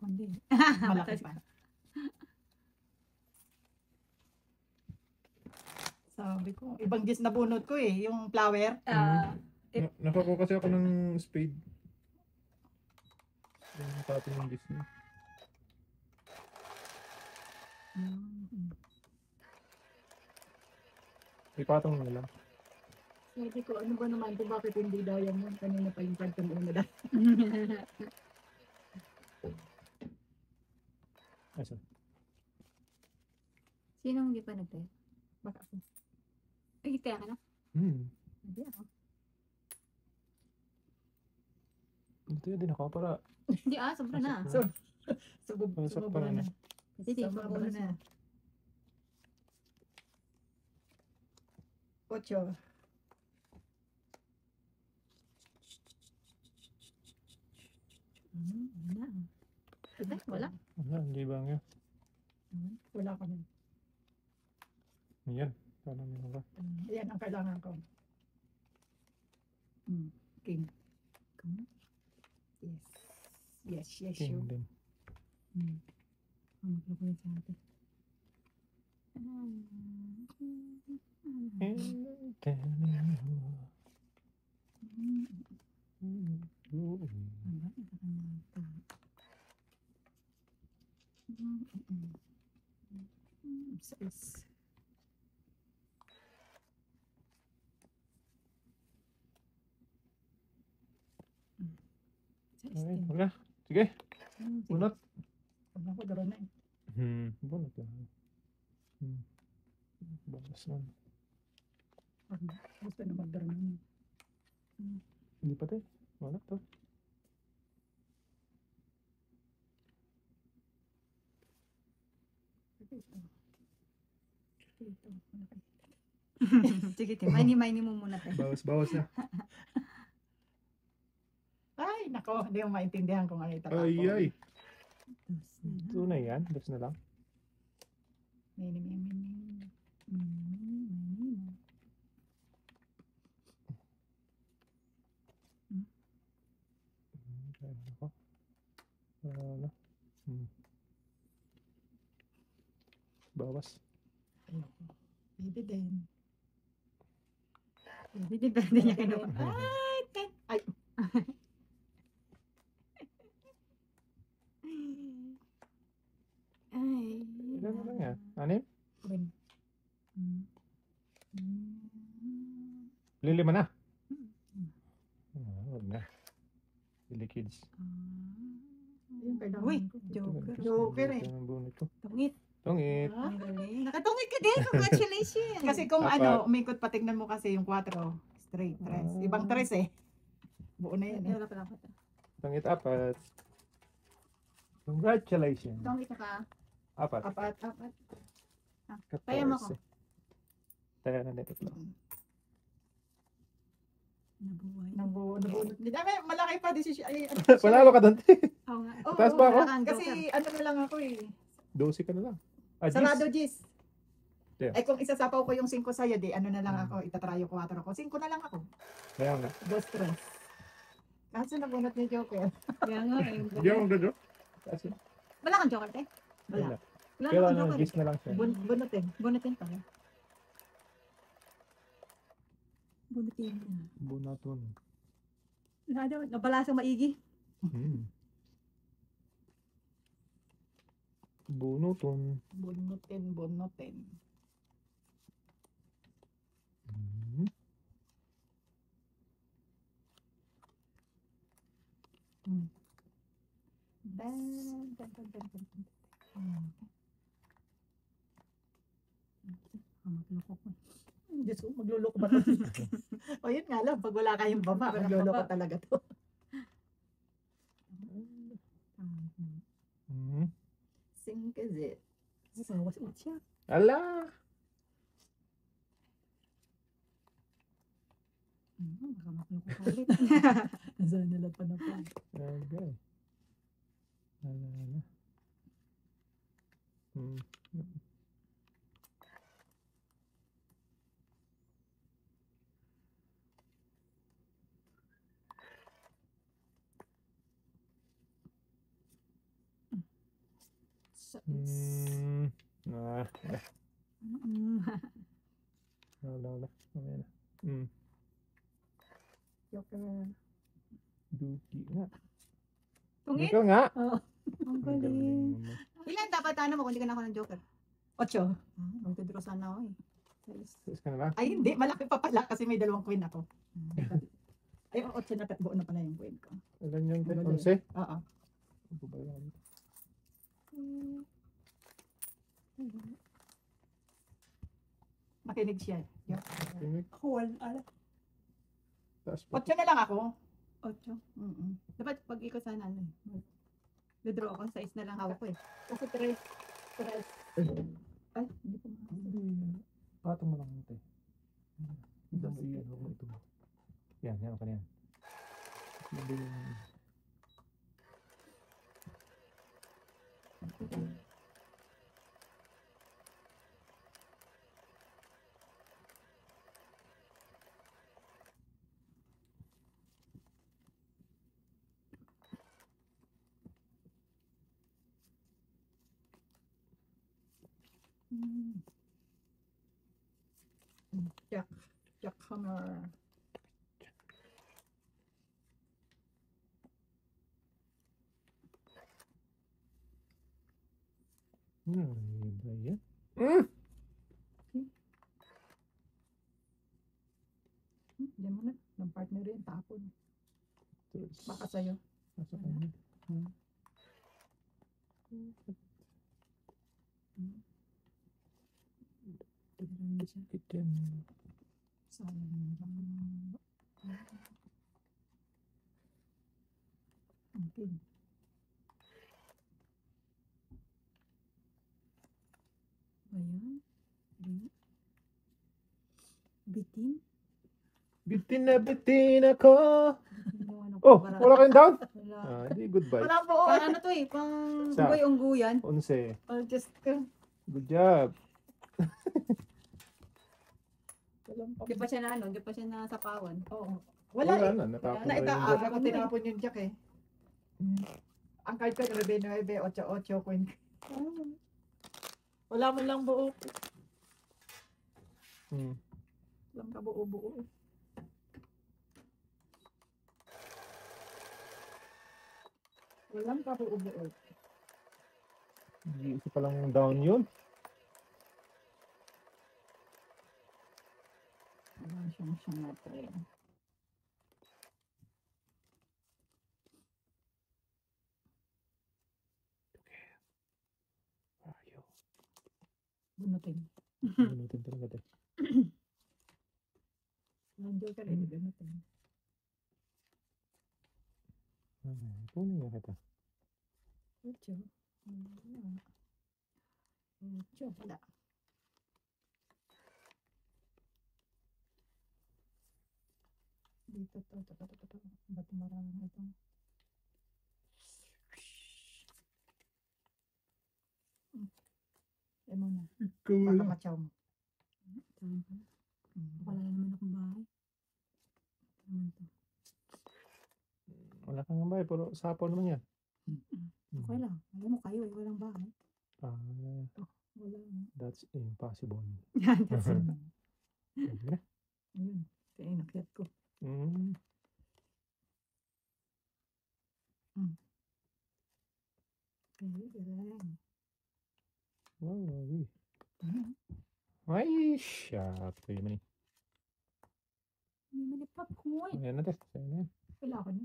Hindi. Malaki pa. Sabi ko, ibang gis na bunot ko eh, yung flower. Nakakuha kasi ako ng spade. Nakapin yung gis niya. Ipatong mo lang. Sabi ko, ano ba naman kung bakit hindi diamond? Kanina pa yung pagtong una dahil. Asa? Sino hindi pa nagtayo? Baka ako. Ay, kaya ka na? Hindi ako. Ito din ako para. Hindi sobra na. Sumubra na. Kasi di pa Sumubra bonus na. na. 8. Wala. Ay, wala. Wala, hindi ba nga? Wala ko nun. Yan. Paano meron ka? Ayan ang kailangan ko. King. Yes. Yes, King you. din. Maglukulit sa atin. Size. Okay, wala. Sige. Bunot. Ano ko daro na eh. Bunot lang. Balas lang. Gusto na magdaro na. Hindi pa tayo. Wala to. Sige, mini mo muna tayo. Bawas na. Ay, nako, hindi mo maintindihan kung ano itatapon. Ay. Ito na yan. Das na lang. Mini. Ako. Wala. Bawas. Pwede din. Depende niya kinuha. Ay, ay. Ay. Ilan na lang yan? 6? Lilima na. Wag na. Silly kids. Yung kailangan Uy, ko. Joker eh. Ang bunot ko. Tungit. Tungit. Ah, Ang galing. Nakatungit ka din. Congratulations. kasi kung Apat. ano, umikot patignan mo kasi yung 4. Straight, 3. Ah. Ibang 3 eh. Buo na yan eh. Wala pa lang ako. Tungit 4. Congratulations. Tungit ka ka. 4. 4. Kaya mo ko. Kaya na dito. Nabuhay. Nabunot din. Ay, malaki pa. Ay, Panalo ka doon. Oo nga. Oo, Taas pa ako? Wala kang Kasi joker. ano na lang ako eh. 12 ka na lang. Sarado Gis. Yeah. Ay kung isasapaw ko yung 5 sa'yo, di ano na lang ako, itatrayo 4 ako. 5 na lang ako. Kaya nga. 2, 3. Kaso nabunot ni Joker. Kaya nga. Hindi ako magdodro. Kasi Wala kang joker, te? wala. Wala Pero kang ano, joker. gis na lang siya. Bunutin. Bunutin pa. Bunutin mo. Bunaton. Nabalasang maigi. Bunuton. Bunutin. Magloko ko. Diyos ko, magluloko ba to? O yun nga lang, pag wala kayong baba, magluloko talaga to. Singkazit. Sawas-ut siya. Ala! Baka magloko ka ulit. Nasaan nila pa na pa. Okay. Ala. Hmm. Mm. Wala. Mamaya na. Hmm. Joker. Dugi nga. Tungin? Joker nga. Oo. Ang Ang galing. naman. Ilan dapat ano mo kung hindi ka nakakuha ng joker? 8. Magdodro sana ako eh. Sis ka na lang. Ay, hindi. Malaki pa pala kasi may 2 queen ako. Ay, 8 na buo na pala yung queen ko. Ilan yung Ang 11? Oo. Ano ba yan? Makinig siya. Tinig. Ako wala. Taas pa. 8 na lang ako. 8. Dapat pag ikaw sana ano eh. Dodraw ako, 6 na lang hawak ko eh. Kasi 3. Ay, hindi ko Hindi. Patong mo lang ito eh. Ito mo iyan. Huwag mo ito. Yan. Yan ka na yan. Hindi yung... Jack Hammer. Ano ba yan? Diyan mo na. Ng partner rin. Tapon. Baka sa'yo. Nasa kanya. Kitchen. Sayang lang. Okay. Ayan. Bitin. Bitin ako. Yung ano, Oh, para- wala kayong down? Wala. Ah, hindi, goodbye. Wala po. Para ano to eh, pang Sa- unggoy-ungguyan. 11. Oh, just Good job. walang pa. Di pa siya na ano, di pa siya nasapawan. Oo. Wala eh. na. Natapos Wala, na yung Naitaaga ko tinapon yung jack eh. Ang card ko 9, 8, queen. Wala mo lang buo. Hmm. Walang kabuo-buo. Walang kabuo-buo. Hindi isa palang down yun. Wala siyang natin. Ayaw. Bunutin. Bunutin talaga ito. Nandiyo ka rin, bunutin. Puno nga kita. 8. Wala. 8. Wala. Dito to. Ba't marami ito? Mo na. Ikaw Baka matyaw mo. Wala naman akong bahay. Naman to. Wala kang bahay, pero sapon naman yan. Okay lang. Alam mo kayo eh, walang bahay. Ah, Wala. that's impossible. Yan, kasi. Sige na. Ayun. Kaya inakyat ko. Mm. Kaya, galing. Wow, ay, shop. Kayo man eh. May mali popcorn. Ayan na, test. Ayan na yan. Wala ko na.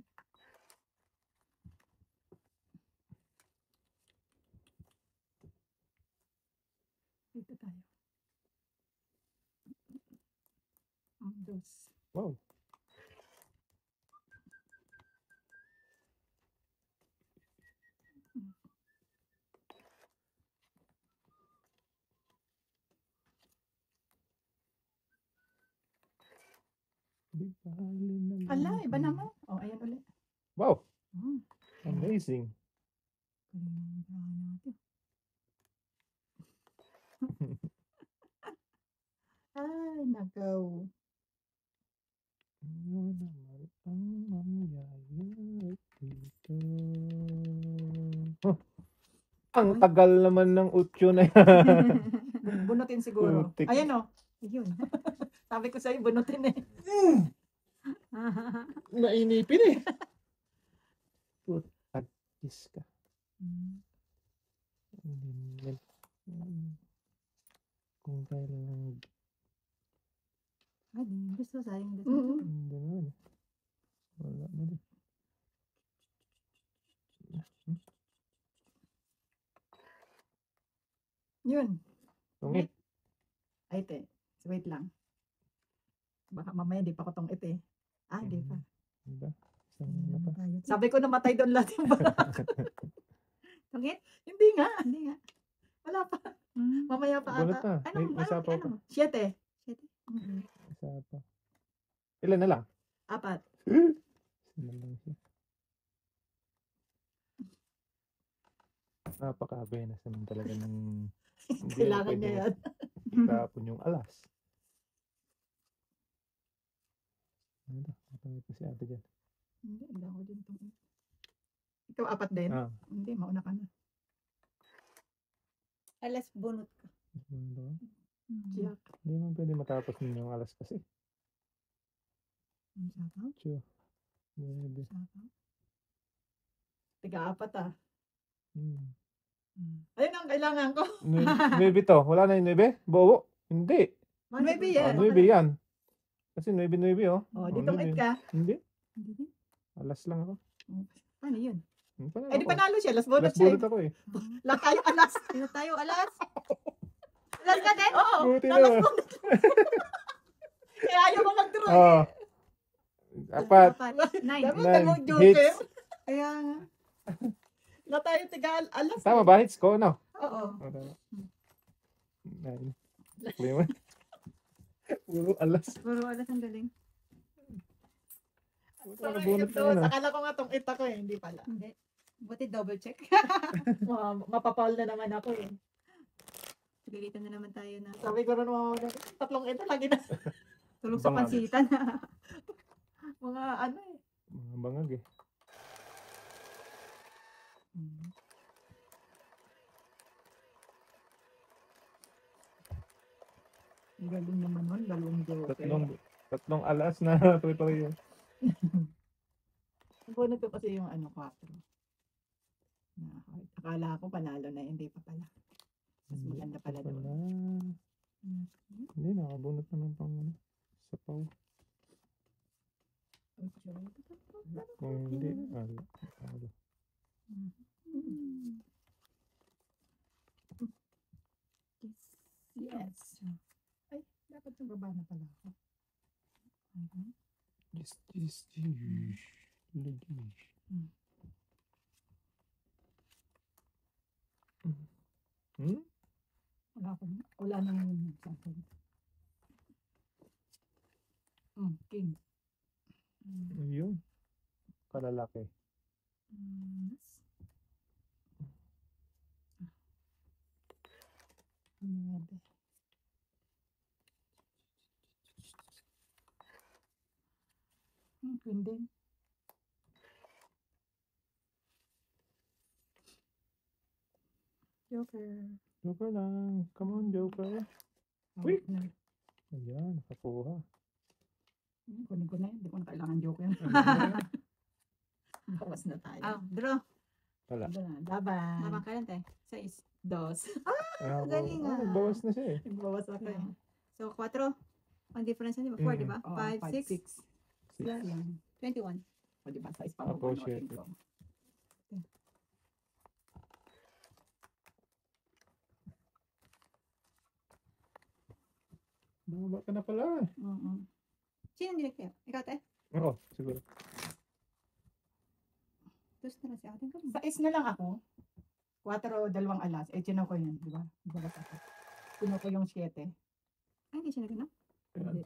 Dito tayo. Ang dos. Wow. Di bali na Ala, lang. iba naman. Oh, ayan ulit. Wow, Oh, amazing. galing ng bahay natin. Ay, nagaw. Ano naman ang mangyayari dito? Oh, Ang tagal naman ng utyo na yan. Bunutin siguro. Putik. Ayan o. Ayun. Sabi ko sa'yo, bunutin eh. Nainipin eh. Putagis ka. Kung kailan Gusto sayang gusto. Mm. hindi naman eh. Wala na din. Yun. Tungit. Ay, te. Wait lang. Baka mamaya di pa ko tong ite. Di pa. Diba? Isang ano pa. Sabi ko namatay doon lahat yung bala. Tungit? Hindi nga. Hindi nga. Wala pa. Mm. Mamaya pa Bunot ata. na. May sapaw pa. 7. Shit. Isa pa. Ilan na lang? 4. Isa na lang siya. Napaka-abenas naman talaga ng hindi Kailangan na niya yan. tapon yung alas. Ano to? Matawid pa si ate dyan. Hindi ako din tong ite. Ikaw 4 din? Ah. Hindi, mauna ka na. Alas bunot ka. Ano ba? Jack. Hindi naman pwede matapos ninyo yung alas kasi. Ang sapaw? Sure. Maybe. Sapaw? Tiga-4 ah. Hmm. Ayun ang kailangan ko. Maybe to. Wala na yung 9? Bobo? Hindi. Maybe Ah, yan. 9 yan. Kasi 9 oh. Oh, ditong 8 ka. Hindi. Hindi din. Alas lang ako. Paano yun? Eh, di panalo siya. Last bonus Last siya. bullet ako eh. Lahat tayo alas. Sino tayo? Alas? Alas ka din? Oo. Buti Last na. bonus. Kaya ayaw ko mag-draw. Oh. Apat. 9. Dapat Nine. dalawang joker. Hits. Kaya nga. Lahat tayo tiga alas. Tama ba? Hits ko, no? Oo. Oh, tama. 9. Sakli mo. Puro alas. Puro alas ang galing. Puro Parang bunot ito, na yun ah. akala ko nga tong 8 ako eh. Hindi pala. Hindi. Buti double check. Mapapal na naman ako eh. Pagalitan na naman tayo na. Sabi ko rin mga tatlong ito lagi na. Tulog sa Bangag. pansitan. Mga ano eh. Mga bangag eh. Ang galing naman nun. Dalawang joker. Tatlong alas na tuloy yun. Ang bunot ko kasi yung ano 4. Akala ko panalo na, hindi pa pala. Mas maganda pala doon. Hindi, nakabunot na ng pang ano. Sapaw. Kung hindi, ala. Yes. Ay, dapat yung baba na pala ako. Yes. Lagi. Wala nang sabi. King. Ayun. Kalalaki. Nuebe. Queen din. Joker. Joker lang. Come on, Joker. Quick. Ayan, nakakuha. Kunin ko na yun. Hindi ko na kailangan joker. Bawas na tayo. Draw. Wala. Laban. Laban ka lang tayo. 6. 2. galing ah. Bawas na siya eh. Nagbawas ako eh. So, 4. Ang difference na, 4, di ba? 5, 6, 6. Yan. 21. O diba, sa ispa mo. Ako, shit. Bumaba ka na pala. Sino ang dinagtaya? Ikaw, te? Oo, siguro. Tapos na lang si atin ka. Sa is na lang ako. 4, 2 alas. Eh, chino ko yun, di ba? Chino ko yung 7. Ay, hindi siya nagano? Hindi.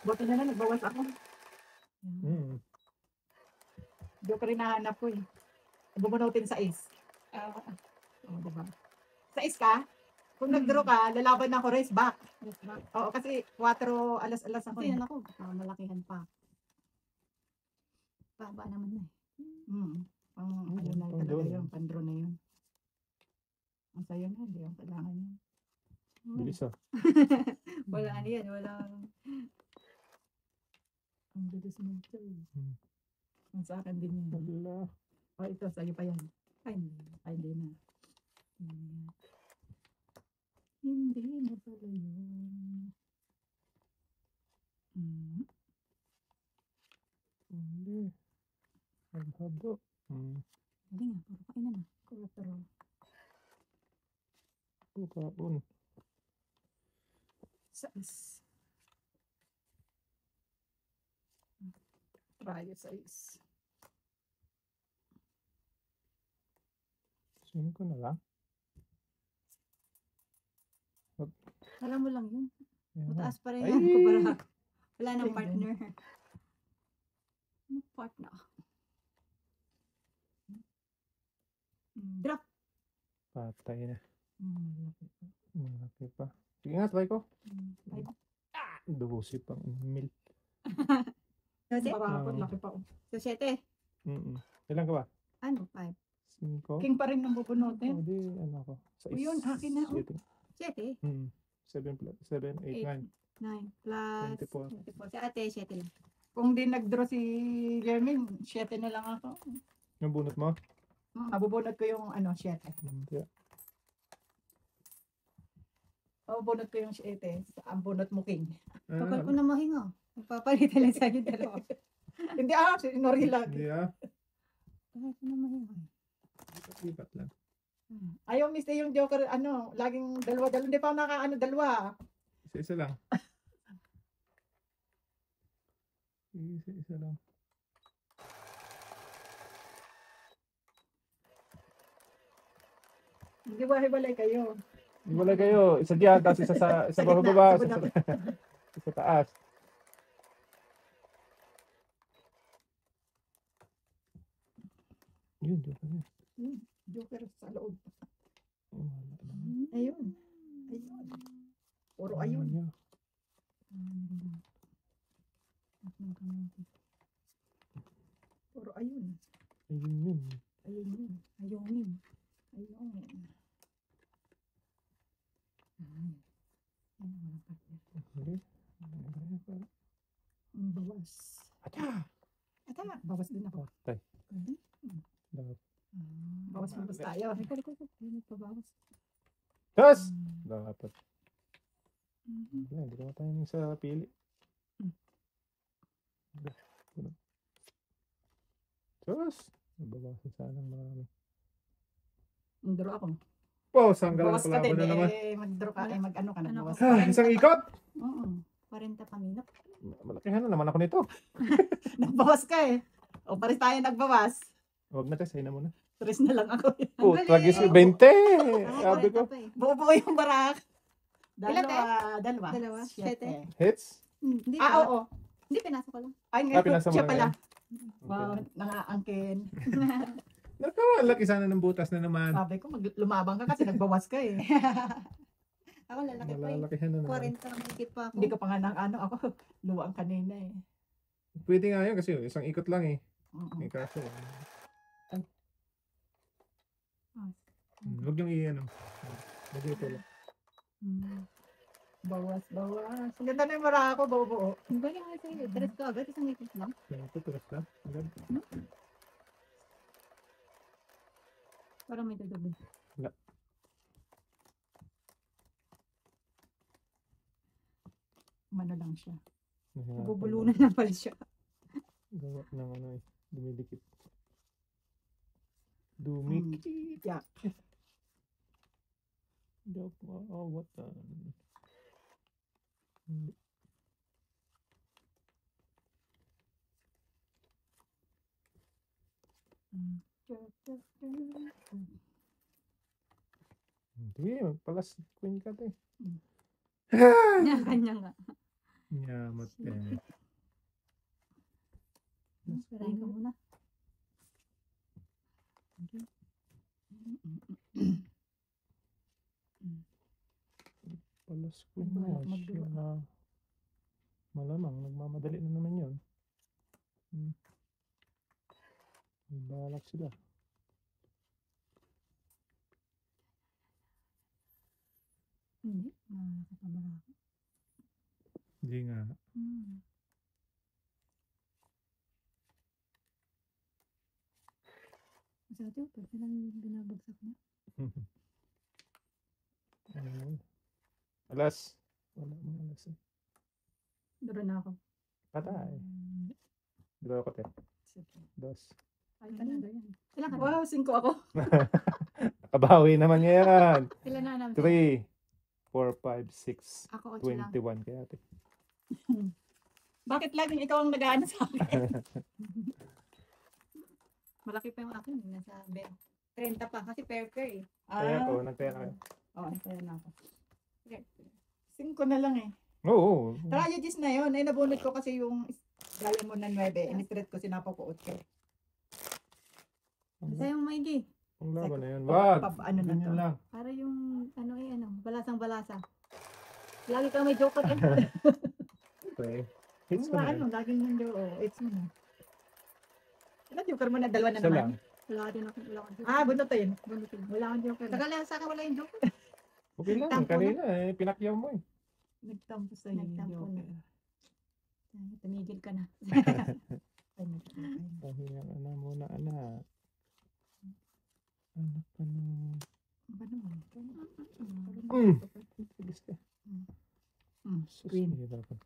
Buti na lang, nagbawas ako. Hindi ko rin nahanap ko eh. Bumunutin sa is. Diba? Sa is ka, kung nag-draw ka, lalaban ako race back. Yes, ba? Oo, kasi 4 alas-alas ako. Kasi yan ako, malakihan pa. Baba naman na eh. Pang ano na pang talaga drone, yun, pang drone na yun. Ang sayo na, hindi ang kailangan yun. Bilis ah. Wala ano yan, wala. Ang bilis mo ito. Hmm. Ang sa akin din yan. Wala. Oh, ito, sa'yo pa yan. Ay, Ay, hindi na. Hindi na pala yun. Hindi. Habo. hindi nga, puro kainan na. Kuwatro. Kaon. Sais. Try sais. Sino ko na lang? Alam mo lang yun. Yan. Mataas pa rin Ay! yan. Kumpara. Wala nang Ay, partner. Ano partner? Drop. Patay na. Malaki pa. Malaki pa. Sige nga, try ko. Ay, 12 pang mil. Kasi, Marakot, Ah. laki pa. Oh. so 7. Ilan ka ba? Ano? 5. 5? King pa rin ng bubunutin. O di, ano ako? O yun, akin na, oh. 7. 7 plus 7, 8, 9. 9 plus 24. 24. Si ate, 7 lang. Kung di nag-draw si Jermaine, 7 na lang ako. Yung bunot mo? Mabubunot ko yung ano, 7. Hindi. Mabubunot ko yung 7. Ang bunot mo, King. Kapal ko na mahinga. Nagpapalitan lang sa'yo dalawa. Hindi sinori lang. Hindi ah. Kapal ko na mahinga. Lipat lang. Ayaw miss yung Joker, ano, laging dalawa-dalawa. Hindi pa ako nakaano, dalawa. Isa-isa lang. Isa-isa lang. Hindi hiwalay kayo. Wala kayo. Isa diyan, tapos isa sa Sa baba gitna, baba, sa isa gitna. sa taas. Yun, yun. Joker sa loob. Wala naman. Ayun. Ayun. Puro ayun. Ayun. Puro ayun. Ayun yun. Ayun yun. Ayungin. Ayun. Ano, walang partner. Hindi. Ang bawas. Atya! Tama, bawas din ako. Patay. Dapat. Bawas tayo. Nagpabawas. Tapos! Dapat. Wala, hindi ko tayo sa pili. Tapos! Nabawasan sana ng marami. Mag-draw ako. Oh, sanggalan Bawas ka pala din. na naman. Mag-draw ka. Mag-ano ka na. Ano Bawas ko? ka. Isang ikot! 40 paminok. Malakihan na naman ako nito. Nagbawas ka eh. O, pares tayo nagbawas. Huwag na tayo, sa'yo na muna. 3 na lang ako. Oh, galing! tragis 20! Sabi ko. 40 pa eh. Buo yung barak. Ilan Dalawa. Dalawa? Siyete. Hits? Hindi Ah, pa. oo. Hindi, pinasok ko lang. Ay, Ah, ngayon, pinasa mo siya na pala. yan. Wow, nangaangkin. Nakalaki sana ng butas na naman. Sabi ko, lumabang ka kasi nagbawas ka eh. Ako lalaki pa eh. Malalakihan na naman. 40 na mahigit pa ako. Hindi ko pa nga ng ano, ako luwang kanina eh. Pwede nga yun kasi isang ikot lang eh. Oo. May kaso. Ah. Huwag yung i-ano. Huwag yung tulak. Bawas. Ang ganda na yung mara ako, buo. Ang galing nga sa'yo. Tres ka agad, isang ikot lang. Ito, tulas lang. Agad. Parang may dadabi. Mano lang siya. Nahirapan Bubulunan na pala siya. Gawa ng ano eh. Dumidikit. Dumikit. Yeah. Joke mo. Oh, what the... Hindi. Hindi, magpalas queen ka to eh. Kanya nga. Yamat eh. Perahin ka muna. Palas queen Bahala na magdura. siya. Malamang, nagmamadali na naman yun. Balak sila. Hindi. Nakakatabara ako. Hindi nga. Masyado, pag binabagsak niya. Ano? Alas. Wala mo alas eh. Duro na ako. Patay. Dalawa ko te. Sige. Dos. Ay, Canada yan. Ilan ka na? Wow, 5 ako. Nakabawi naman yan. Ilan na namin? 3, 4, 5, 6, Ako, 8 lang. 21 kaya ate. Bakit laging ikaw ang nag-aano sa akin? Malaki pa yung akin. Nasa 30 pa. Kasi pair eh. Kaya ko, nagtaya kayo. Oo, kaya na ako. 5 na lang eh. Oo. Triagis na yun. Ay, nabunot ko kasi yung gaya mo na 9. Initreat ko, sinapaw ko 8. Basta yung maigi. Ang laban na yun. Wag! Ano na Ganyan to? lang. Para yung, balasang-balasa. Lagi kang may joker eh. Okay. Hits ko Yung na ano, yun. laging nandiyo. It's mo na. Ilan joker mo na? 2 na Isa naman? lang. Wala din ako, wala akong joker. Ah, bunutin. Bunutin. Wala kang joker. Tagala sa akin wala yung joker. Okay lang. Nagtampo Kanina eh. Pinakyaw mo eh. Nagtampo sa iyo. Nagtampo na. Ay, tumigil ka na. Pahinga ka na muna, anak. Anak ka na. Bilis ka. Sus, Queen. mahirapan.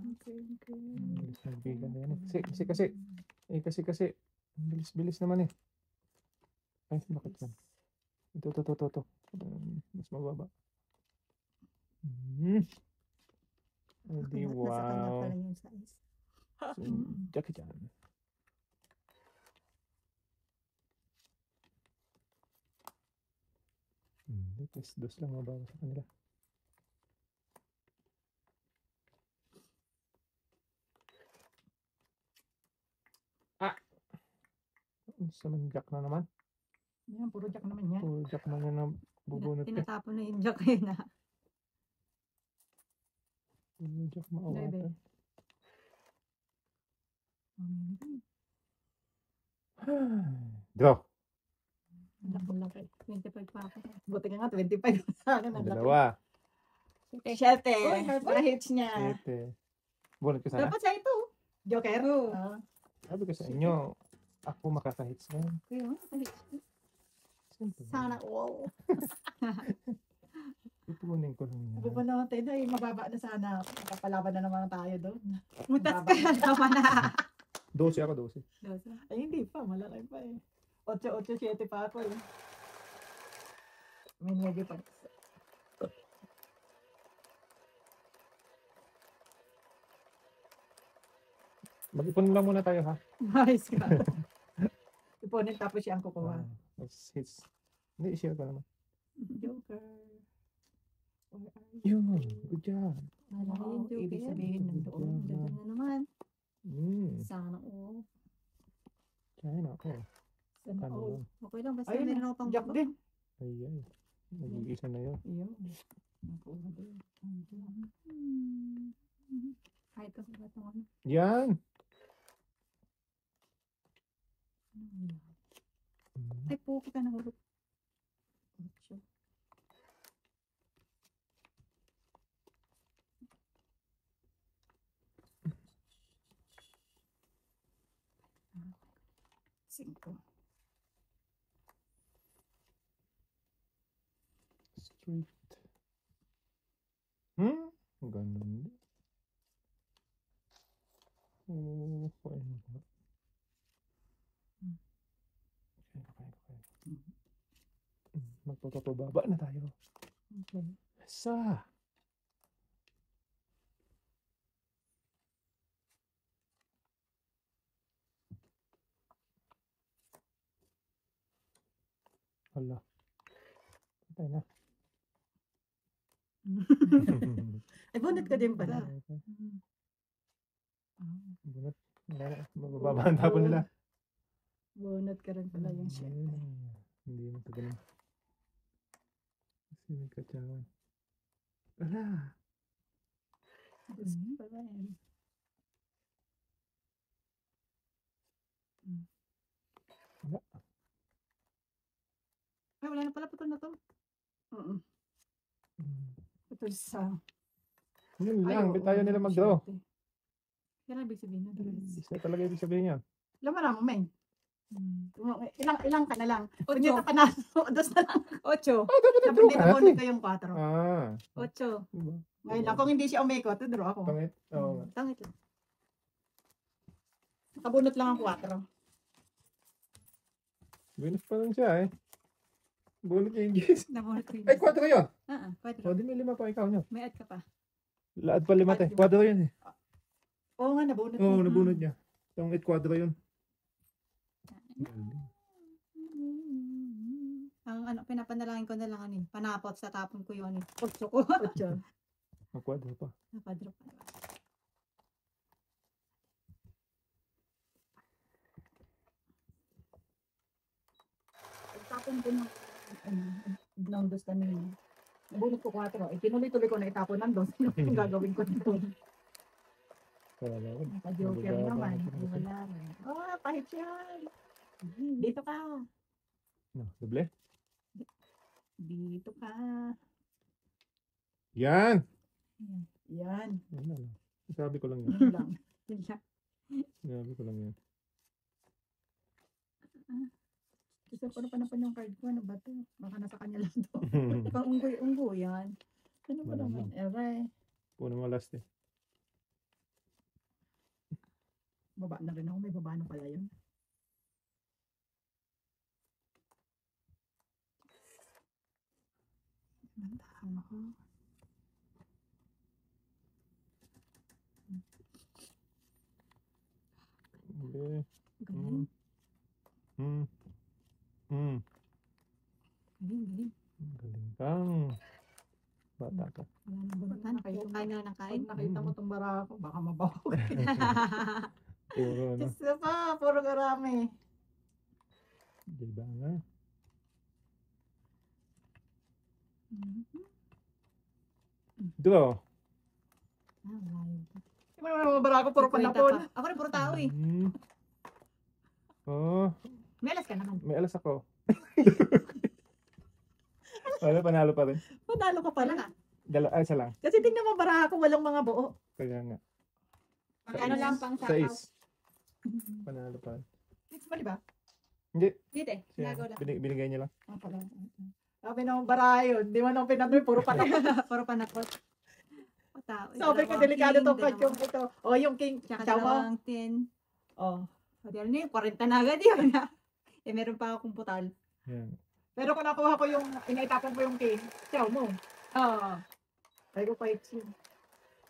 Bilis nagbigan na yan eh. Kasi. Ang bilis naman eh. Ay, bakit yan? Ito. Mas mababa. Edi, Nasa kanya wow. pala yung size. So, Jackie Chan. Dos lang mababa sa kanila. Sa jack na naman. Yan, puro jack naman yan. Puro jack na yan na bubunot ka. Tinatapon na yung joke yun na. Puro jack maawatan. Draw. Laki. 25 pa ako. Buti ka nga, 25 sa akin. Ang Ang laki. dalawa. 7. Uy, Mga hits niya. 7. Bunot ko sana. Dapat sa ito. Joker. Oo. Sabi ko sa inyo, ako makaka-hits ngayon. Kaya, Siyempre. sana all. Ipunin ko lang yan. Sabi pa natin, ay mababa na sana. Nakapalaban na naman tayo doon. Mutas ka na naman na. 12 ako, 12. Ay, hindi pa. Malaki pa eh. 8-8-7 pa ako eh. May medyo pa. Mag-ipon lang muna tayo ha. Nice ka. Ipunin tapos siya ang kukuha. Let's hits. Hindi, i-share ko naman. Joker. Where are you? Yun, good job. Malaki yung joke Ibig yan. sabihin nandoon. Dagan na naman. Sana Sana all. ako. Sana Ano all. lang. Okay lang, basta Ayun, meron ako pang Jack din. Ay, nag-iisa na yun. Iyon. Nakuha din. Kahit kasi ba itong ano? Yan! Ay, puki ka nahulog. Cinco. Straight. Ganun din. Oh, kaya na. Magpapababa na tayo. Okay. Sa. Hala. Patay na. Ay, bunot ka din pala. Bunot. Wala na. Mabababa ang tapon nila. Bunot ka rin pala yung shit. Hindi mo ito ganun. Kasi nagkatsawan. Ala! Gusto pala yan. wala na pala. Putol na to. Mm. Ito sa... Yun Ay, lang, oo, ba't ayaw nila mag-draw? swerte. Yan ang ibig sabihin. No? Is na talaga ibig sabihin yan. Alam mo naman, men. Ilang ka na lang. Ocho. Kunyata ka na. Dos na lang. 8. Dapat Sabi nag-draw dito ka ko natin. yung 4. 8. Diba? Ngayon lang, kung hindi siya umikot, draw ako. Pangit? Oo nga. Tangit lang. Nakabunot lang ang 4. Bonus pa lang siya eh. Bunot niya yung gis. Nabunot ko yun. Ay, 4 yun. O, 4. di may 5 pa ikaw niya. May add ka pa. Laad pa 5 te. 4 yun eh. Oo nga, nabunot Oo, niya. nabunod niya. Itong 8 4 yun. Ang pinapanalangin ko na lang ano eh. Panapot sa tapon ko yun eh. 8 ko. 8. Mag-quadro pa. Napadrop pa naman. Tapon ko ng dos kanina. Nabunot ko 4. Tinuloy-tuloy ko na itapon ng dos. Ano yung gagawin ko nito? Wala na yun. Naka-joker Wala naman. ba? Wala rin. Oh, pahit yan. Dito ka. No, doble? Dito ka. Yan! Yan. Yan lang. Sabi ko lang yan. Yan lang. Yun siya. Sabi ko lang yan. Gusto ko na panapan yung card ko. Ano ba to? Baka nasa kanya lang to. Pang unggoy yan. Ano ba Wala naman? lang. Eray. Puno mo last eh. Baba na rin ako. May baba na pala yun. Tama ko. Hindi. Galing. Hmm. Hmm. Galing. Galing kang. Bata ka. Wala nang bunutan. Kain na ng kain. Pag nakita mo itong bara ko, baka mabaho. Puro ano. Diyos ko pa, puro karami. Di ba nga? Draw. Malayo pa. Di mo naman bara ko, puro 50 panapon. pa. Ako rin puro tao eh. Oh, May alas ka naman. may alas ako. Wala, panalo pa rin. Panalo ka pala. Wala ka. Isa lang. Kasi tingnan mo bara ko, walang mga buo. Kaya nga. Ano lang pang Sa sakaw. is. Panalo pa rin. Six ba, di ba? Hindi. Dito eh. Siya, Nagaw lang. binigay niya lang. Ah, pala. Sabi naman bara yun. Di mo naman pinatuloy, puro panapon. Puro panakot. O tao. Sabi ko, delikado tong card yung ito. O, yung king. Tsaka Tsaka mo. dalawang 10. Oh. O di ano yun, 40 na agad yun. Eh meron pa akong putal. Yan. Pero kung nakuha ko yung, inaitapan ko yung king, ciao mo. Oo. Sabi ko, kahit yun.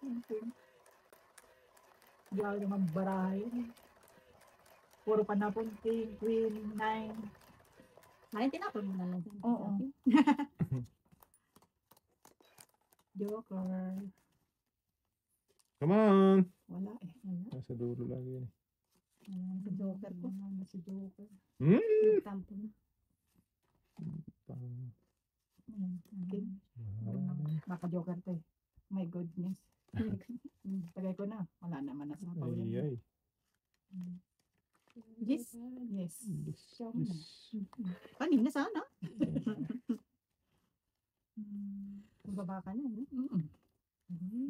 Yung king. Hindi ako naman bara yun. Puro panapon, king, queen, 9. Maling tinapon mo na lang. dyan. Oo. Joker. Come on! Wala eh. Wala. Nasa dulo lagi yan. Wala sa joker ko. Wala na si Joker. Nagtampo na. Pang... King. Naka-joker to eh. My goodness. Tagay ko na. Wala naman na sa Ay, paulan. ay. Yes. Yes. Yes, Ciao mo na. yes. Kanina sana. Baba ka na eh.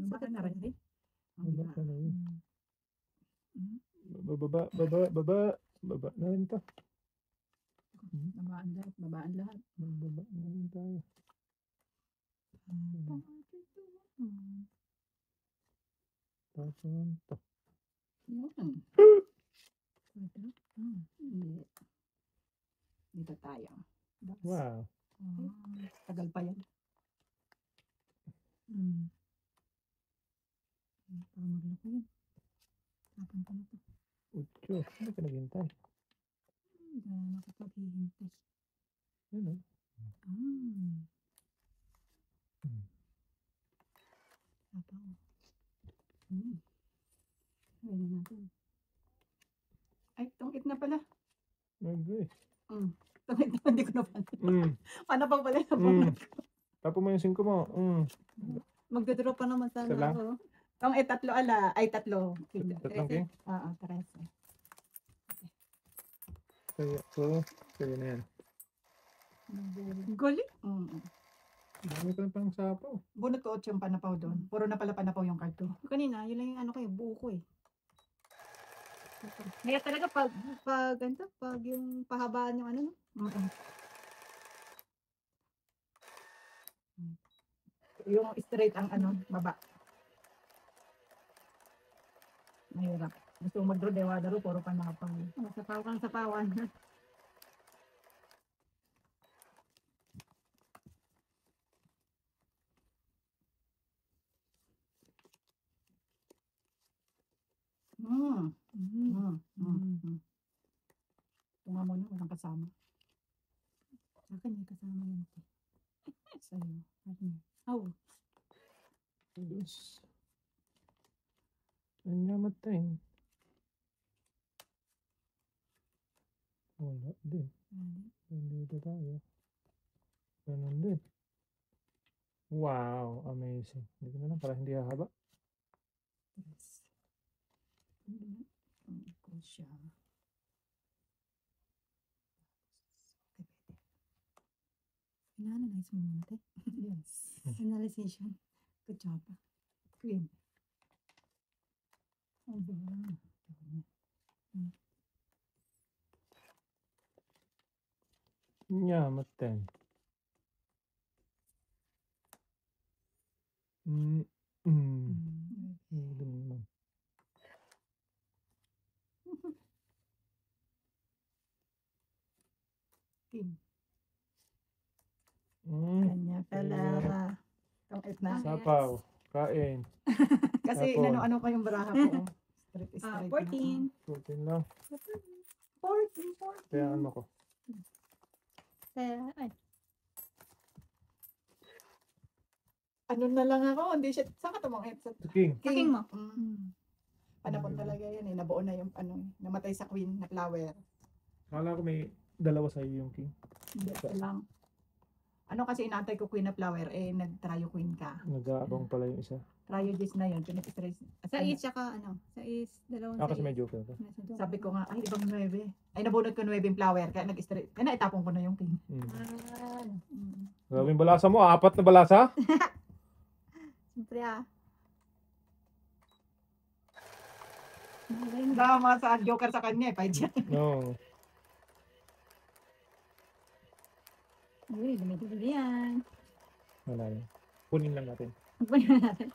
Baba Baba na rin. Baba ka na yun. Mm. Baba na rin to. Babaan lahat. Babaan lahat. Baba na rin tayo. Tapon to. Yun. Hindi. Dito tayo. Bas. Wow. Tagal pa yan. Para maglako yun. Tapon ko na to. Utyo. Hindi ka naghintay. Hindi na nakapaghihintay. Yun o. Tapon ko. Gawin na natin. Ay, tungkit na pala. Okay. Tungkit na, hindi ko na pala. Paano pang pala na Tapon mo yung 5 mo. Magdodrop pa naman sana Isa lang? ako. Tong tatlo ala. Ay, tatlo. Tatlong king. Oo, 13. Kaya, so, kaya na yan. Galing. Dami ka pang sapaw. Bunot ko 8 yung panapaw doon. Puro na pala panapaw yung card ko. Kanina, yun lang yung ano ko, yung buo ko eh. Kaya talaga pag yung pahabaan yung ano, no? Mm-mm. Yung straight ang ano, baba. Mahirap. Gusto mo mag-draw, dewa-daro, puro panapaw. Sapaw kang sapawan. Mm. Tunga mo na, walang kasama. Sa akin may kasama yan. Sa'yo. Oh, Yes. Anya matay. Wala din. Nandito tayo. Ganun din. Wow, amazing. Dito na lang para hindi hahaba. Yes. Ko siya. Ina-analyze mo muna, te. Yes. Analyzation. Good job. Queen. Ano ba? Nya matay. Ganun naman. King. Kanya pala. Kangit na. Sapaw. Kain. Kasi Tapon. inano-ano ko yung baraha ko. Straight, straight. 14. 14 lang. 14. Kaya ano ko. Ay, Ano na lang ako, hindi siya, saan ka tumang headset? King. King mo. Panapon talaga yan eh, nabuo na yung ano, namatay sa queen na flower. Kala ko may dalawa sa iyo yung king. Hindi ko lang. Ano kasi inaantay ko queen na flower, eh nag-trio queen ka. Nag-aabang pala yung isa. Trio gis na yun, pinag-stress. Sa is, tsaka ano, sa is, dalawang Ako sa kasi may is. joker ka. Sabi ko nga, ay ibang 9. Ay nabunot ko 9 yung flower, kaya nag-stress. Kaya naitapon ko na yung king. Gawin balasa mo, 4 na balasa? Siyempre Dama sa joker sa kanya eh, 5 yan. No. Uy, dumidili yan. Wala yan. Kunin lang natin. Magpayan natin.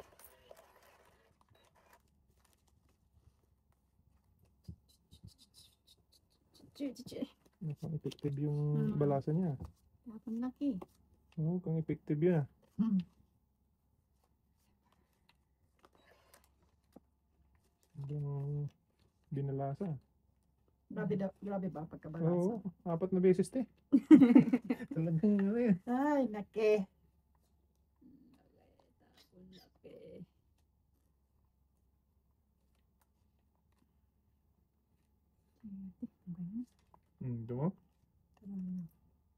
Mukhang effective yung balasa niya. Tapon laki. Oo, kung effective yun ah. Yung binalasa. Grabe ba pagkabalasa? Oo, 4 na beses te. Talagang ano yan. Ay, nake. Tapon laki. Ito mo?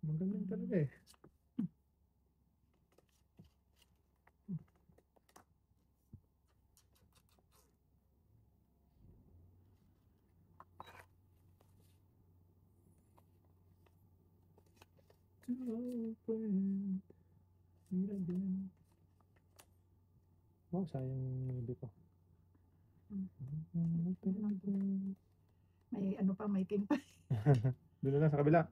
Magaling talaga eh. Oh, sayang yung maybe ko. May ano pa, may king pa. Doon na lang sa kabila.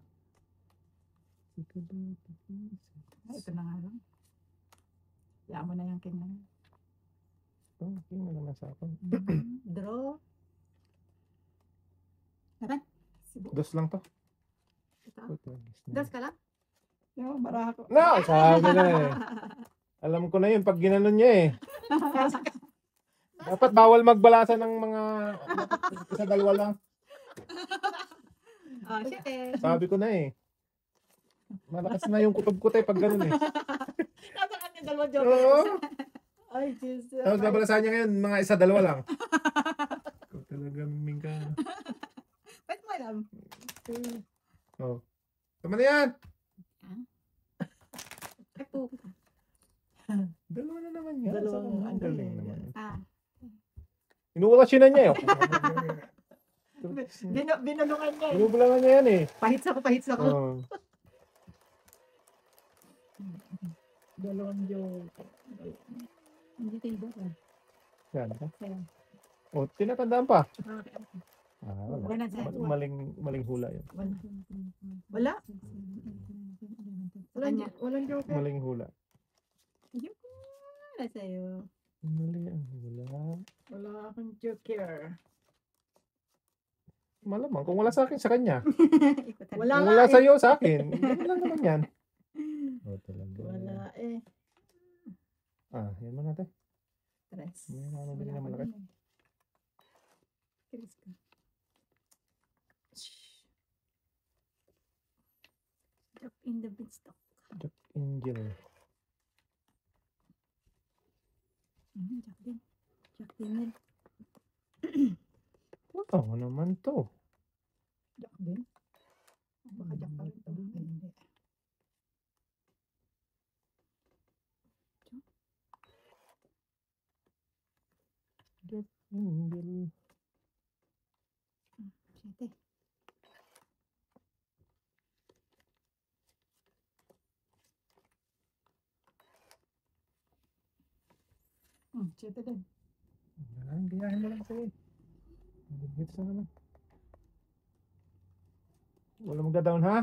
Ay, ito na nga lang. Kaya mo na yung king na yan. Oh, king na naman sa akin. Draw. Laban? Dos lang to. Ito. Das ka lang? Yung baraha ko. No, sabi na eh. Alam ko na yun pag ginanon niya eh. Dapat bawal magbalasa ng mga isa dalawa lang. Oh, shit eh. Sabi ko na eh. Malakas na yung kutob-kutay pag ganun eh. Nasa kanya dalawa joker. Oo. Ay, Jesus. Tapos babalasahan niya ngayon mga isa dalawa lang. Ikaw talaga mingka. Ba't mo alam? Oh. Tama na yan. Ay po. Dalawa na naman yan. Dalawang Ang ano galing eh. naman. Ah. Inuulasyon na niya eh. Binulungan niya. Inubulangan niya yan eh. Pahits ako. Oh. Dalawang joker. Hindi tayo ba? Yan ka. Sa'yo. O, tinatandaan pa. Okay. Ah, wala. Wala sa'yo. Maling hula yun. Wala? Sa kanya. Walang joker. Maling hula. Wala sa'yo. Mali ang hula. Wala akong joker. Malamang. Kung wala sa akin, sa kanya. Ikutan. Wala Kung nga wala eh. sa'yo, sa akin. Ganun lang naman yan. O, talaga. Wala eh. Ah, yan mo natin. Tres. May nakabili na malaki. Kiris ka. Drop in the beanstalk. Jack Angel. Jack din. Jack Daniel. Oo naman to. Jack din. Baka jack pa rin to. Ay, hindi. Jack Angel. 7. Siyete din. Yan, gayahin mo lang sa'yo. Hits na naman. Wala magda-down, ha?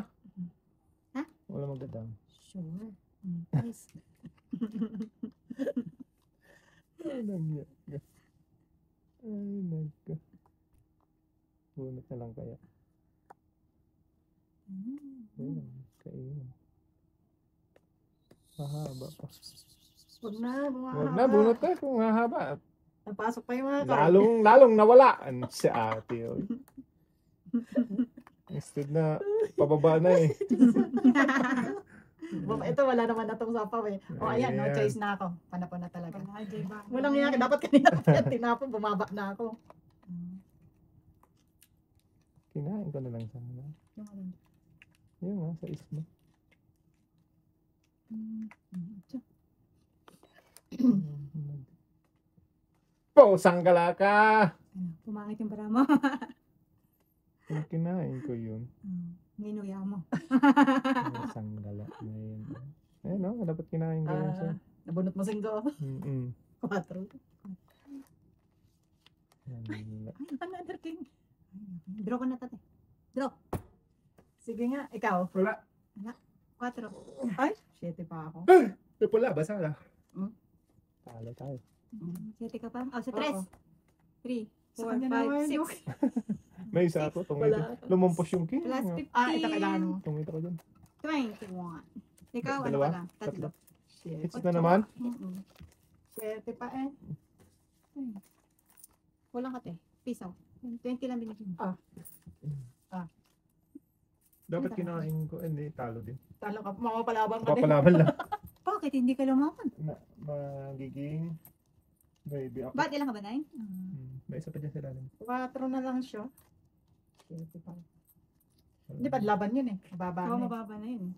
Ha? Wala magda-down. Sure. Nice. Ay, nagyak ka. Ay, nagka. Bunot na lang kaya. Ayun, kainin. Mahaba pa. Huwag na. Huwag na, bunot na kung mahaba. Napasok pa yung mga card. Lalong nawala. Ano si ate, oh. Instead na, pababa na eh. Ito, wala naman na itong sapaw eh. O ayan, no Ayan. choice na ako. Panapon na talaga. Wala, Jay ba? Walang iyak. Dapat kanina pa yan tinapon. Bumaba na ako. Kinain ko na lang sana. Yung alin? Yun nga, sa isma. Tiyo. Pusang gala ka! Ano, pumangit yung bara mo. Yung kinain ko yun. Nginuya mo. Pusang gala na yun. Ayun no, dapat kinain ko yun siya. Nabunot mo singgo. 4. 4. Ay, another king. Draw ko na tate. Draw. Sige nga, ikaw. Wala. 4. Ay, 7 pa ako. Eh, pula, basa na. Hmm? Talo tayo. 7 ka pa? Oh, sa Oo. 3. 3, Sa 4, kanya 5, naman, 6. May isa ako, tumito. Wala. Lumampos yung king. Plus 15. Ito kailangan mo. Tumito ko dyan. 21. Ikaw, ano Dalawa? ka lang? Tatlo. Hits na naman. 7 pa eh. Kulang ka te. Piso. 20 lang binigyan. Dapat kinain ko. Hindi, talo din. Talo ka, mamapalabang ka din. Papalaban lang. Bakit hindi ka lumakad? Magiging maybe ako. Ba't ilang ka ba, 9? May isa pa dyan sa ilalim. 4 na lang siya. 7 pa. Hindi pa laban yun eh. Mababa Oo, na eh. mababa na yun.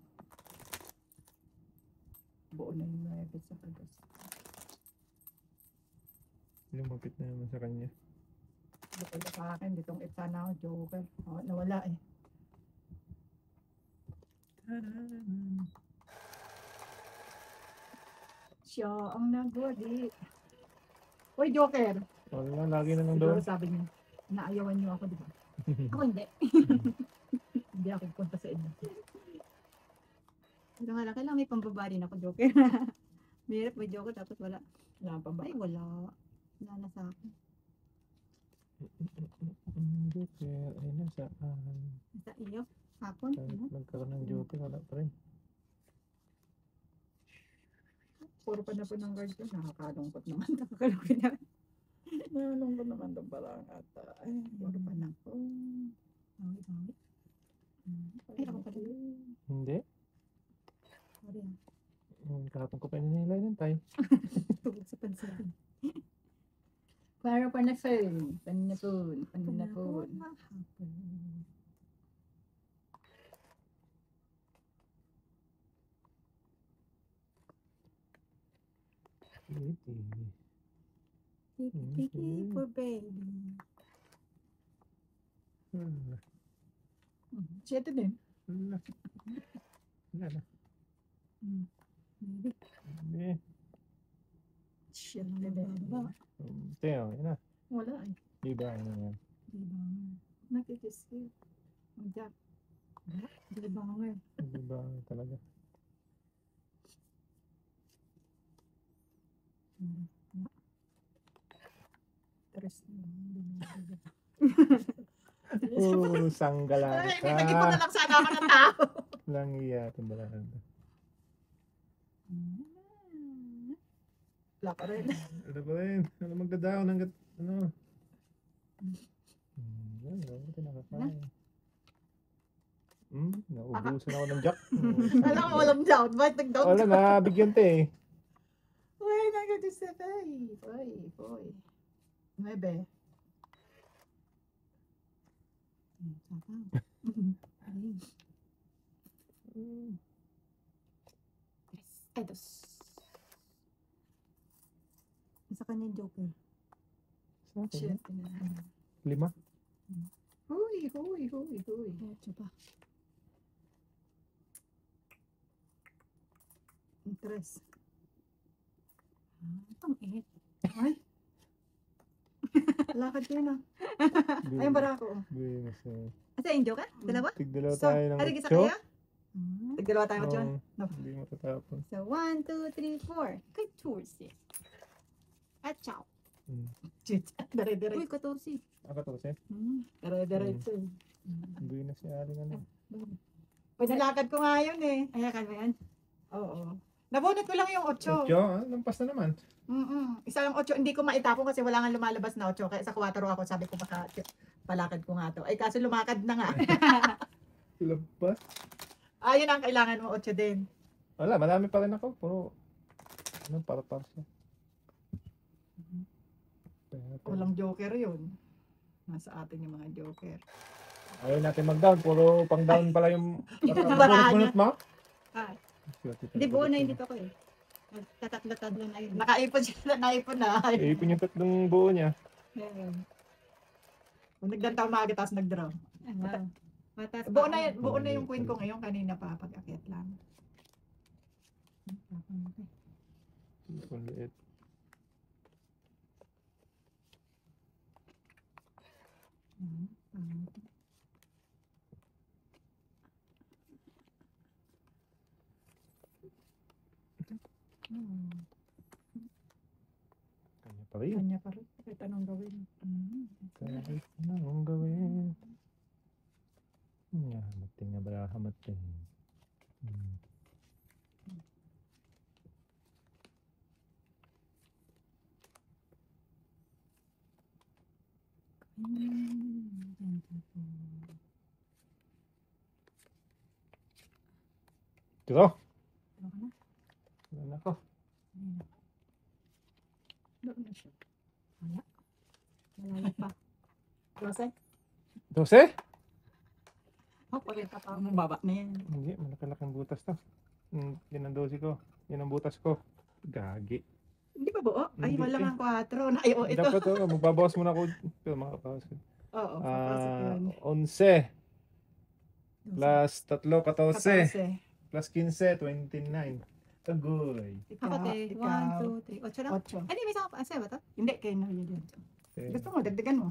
Buo na yung 9 sa kagas. Lumapit na naman sa kanya. Buo na sa akin. Ditong it sana ako. Joker. Nawala eh. Siya ang nagwadi. Uy, Joker. Wala, lagi na lang Siguro doon. sabi niya, naayawan niyo ako, di ba? Ako hindi. Hindi ako punta sa inyo. Ito nga lang, kailangan may pambaba rin ako, Joker. Mahirap may Joker, tapos wala. Wala pa ba? Ay, wala. Wala na sa akin. Joker, ay nasaan? Sa iyo, hapon. Kahit Ano? magkaroon ng Joker, wala pa rin. Puro pa na po ng guard ko. Nakakalungkot naman. Nakakalungkot na. Nalungkot naman doon pala ang ata. Ay, puro pa na po. Bawi, bawi. Ay, ako pala. Hindi. Sorry ah. Kahapon ko pa ninilay ng tay. Tugod sa pansin. Para pa na phone. Panapon. Panapon. Hapon. Tiki for baby. Wala. 7 din. Wala. Wala na. Maybe. Eh, Shit, bababa. Teo, yun na. Wala eh. Diba, ano yan? Dibanger. Nakikisip. Ang jack. Dibanger. Diba, talaga. Tres. Sanggalan Ay, ka. nag-ipon na lang sana ako ng tao. Lang iya, timbalan. Wala pa rin. Ano ba rin? Ano magdadaon hanggat, ano? Yan, ano tinakakain? Naubusan ako ng jack. Alam ko walang down. Bakit nag-down Wala, nabigyan te eh. Uy, nag-disapay. Uy. 9. Ay, dos. Isa ka yung joker. Sa akin, Shit. 5. Huy. Ocho pa. Tres. Ang eight. Ay. Lakad kayo na. Ay, bara ako. Buenos eh. Asa yung joker? Dalawa? Tigdalaw So, tayo ng Ay, isa 8. kaya? Ah. Tigdalawa tayo dyan. No. Hindi matatapon. So, 1, 2, 3, 4. 14. At ciao. Shit. Dire-dire. Uy, 14. 14. Dire-diretso. Buenos si Aling ano. Pinalakad ko nga yun eh. Ayakan mo yan? Oo. Nabunot ko lang yung 8. 8? Lampas na naman. Isa lang 8. Hindi ko maitapon kasi wala nga lumalabas na 8. Kaya sa 4 ako sabi ko baka palakad ko nga to. Ay kaso lumakad na nga. Lampas? Ayun ang kailangan mo 8 din. Wala, marami pa rin ako. Puro, para siya. Walang joker yun. Nasa atin yung mga joker. Ayaw natin mag-down. Puro pang-down pala yung Barahan bunot mo. Ah. Hindi, buo na yung dito ko eh. Tatatlo-tatlo na yun. Nakaipon siya na naipon na. Iipin yung tatlong buo niya. Kung nagdantaw maaga tapos nag-draw. Wow. Mataas Buo pa na, ako. buo na yung queen ko ngayon. Kanina pa pag-akyat lang. Ang liit. Kanya pa rin. Kanya pa rin. Kahit anong gawin. Kahit anong gawin. Hamatin nga ba? Hamatin. Dito. Wala na ako. Doon na siya. Malayo pa. 12? 12? Oh, pagkita pa. Mababa na yan. Hindi, malaki-laking butas to. Yan ang 12 ko. Yan ang butas ko. Gagi. Hindi ba buo? Ay, Hindi, wala eh. nga 4. Ay, oh, ito. Dapat magbabawas muna ako. Pero makabawas ko. Oo, papasok yun. 11 plus 3, 14 14. plus 15, 29. Agoy. Ako te. 1, 2, 3. 8 lang. 8. Ay, di, may isa ka pa. Asa ba to? Hindi, kayo na yun. Okay. Gusto mo, dagdagan mo.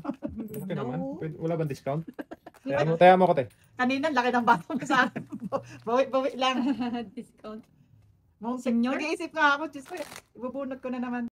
Okay naman. No. Wala bang discount? Taya mo ako, te. Kanina, laki ng batong ko sa akin. Bawi lang. Discount. Nung Senior? nag-iisip nga ako, Diyos ko, ibubunot ko na naman.